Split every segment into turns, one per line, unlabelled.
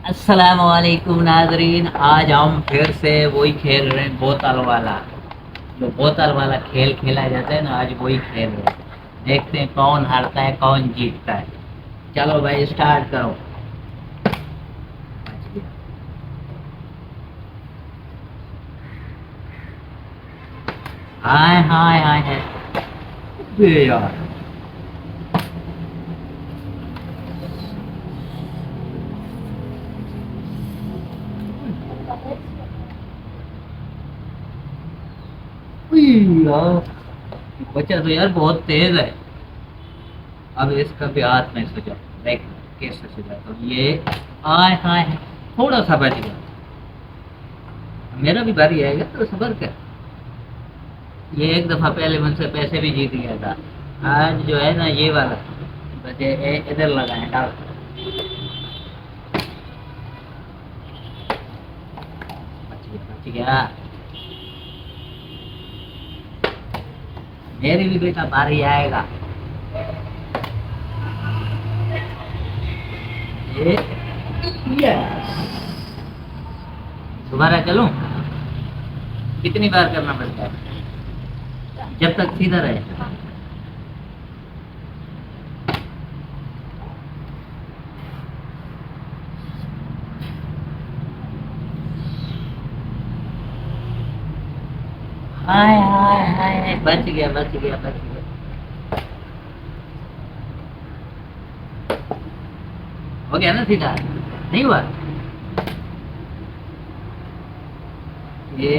अस्सलाम वालेकुम नाजरीन। आज हम फिर से वही खेल रहे हैं, बोतल वाला। जो बोतल वाला खेल खेला जाता है ना, आज वही खेल रहे हैं। देखते हैं कौन हारता है कौन जीतता है। चलो भाई स्टार्ट करो। हाय हाय हाय हाय। अबे यार, उई यार, बच्चा तो यार बहुत तेज है। अब इसका भी हाथ में सजा। देख कैसे सजा तो ये। आय हाय, थोड़ा सा बच गया। मेरा भी बारी आएगा तो सबर कर। ये एक दफा पहले मुझसे पैसे भी जीत गया था। आज जो है ना ये वाला बचे इधर लगाए डाल। बच गया। मेरी भी बेटा बारी आएगा। ये यस। दोबारा चलूं? कितनी बार करना पड़ता है जब तक सीधा रहे? हाय हाय हाय, बच गया बच गया बच गया। हो गया ना सीधा? नहीं हुआ? ये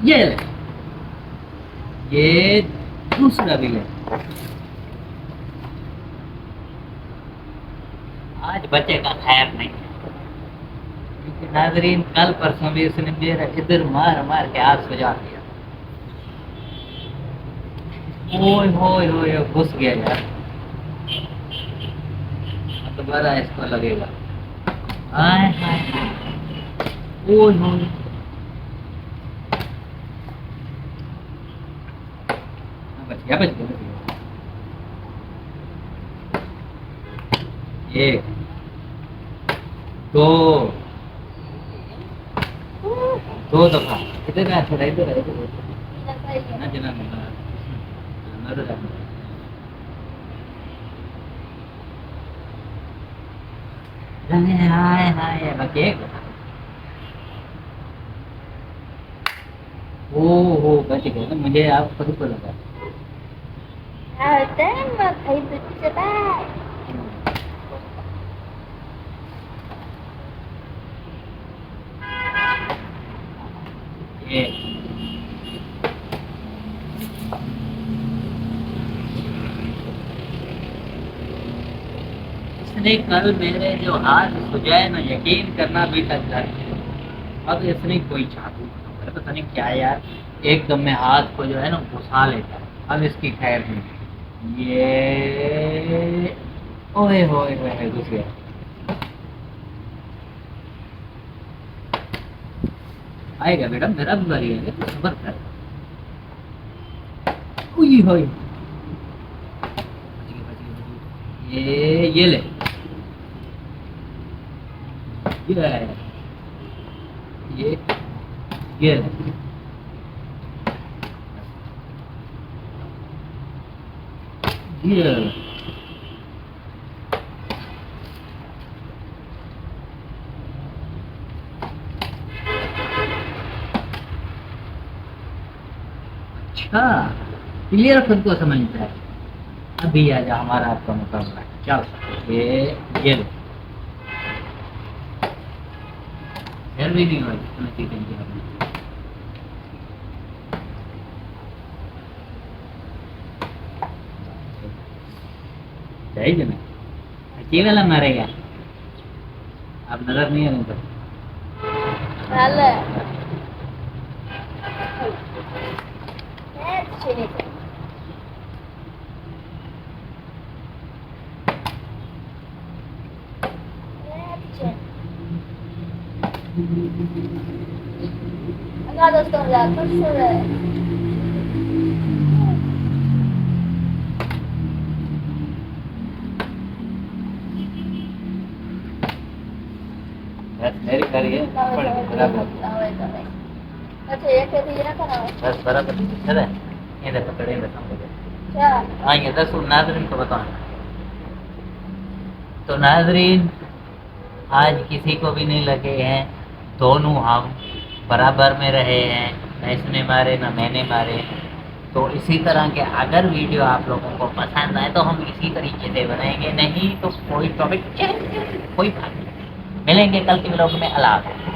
ये ले। ये दूसरा भी है। आज बच्चे का खैर नहीं है, क्योंकि नाजरीन कल परसों भी इसने मेरा इधर मार मार के हाथ सजा दिया। ओए होए होए, घुस गया यार। अब दोबारा इसको लगेगा। आय हाय, ओए होए। बच गया बच गया बच गया। एक दो, दो दफा। इधर आ, थोड़ा इधर आ, इधर आ। ना जना ना नजर आ। हाय हाय, बाकी एक। ओ हो, बच गया ना। मुझे आप खुद को लगा।
Tama, kayo dito sa bahay.
ये इसने कल मेरे जो हाथ सुझाए ना, यकीन करना भी तक डर। अब इसने कोई जादू है, पता नहीं क्या यार। एकदम में हाथ को जो है ना घुसा लेता है। अब इसकी खैर नहीं। ये ओए होए होए, घुस गया। आएगा बेटा, मेरा भी बारी आएगा, तो सबर कर। उई होए। ये ले। ये ये ये ले। ये ले। अच्छा, क्लियर खुद को समझता है। अभी आजा, हमारा आपका मुकाबला। चल ये लो। फिर भी नहीं हुआ जितना चीजें किया आपने। चाहिए ना, अच्छी वाला मारेगा। अब नजर नहीं है तो।
Hala. That's it. That's it. Agad sto là, forse è.
बस मेरी करी है बराबर
अच्छा ये कहती है ना
बस बराबर चले ये देखो पकड़े में समझ
क्या
हाँ ये दस नाजरीन को बताओ तो नाजरीन आज किसी को भी नहीं लगे हैं दोनों हम बराबर में रहे हैं न इसने मारे न मैंने मारे तो इसी तरह के अगर वीडियो आप लोगों को पसंद आए तो हम इसी तरीके से बनाएंगे नहीं तो कोई टॉपिक कोई बात नहीं मिलेंगे कल के व्लॉग में अल्लाह हाफ़िज़।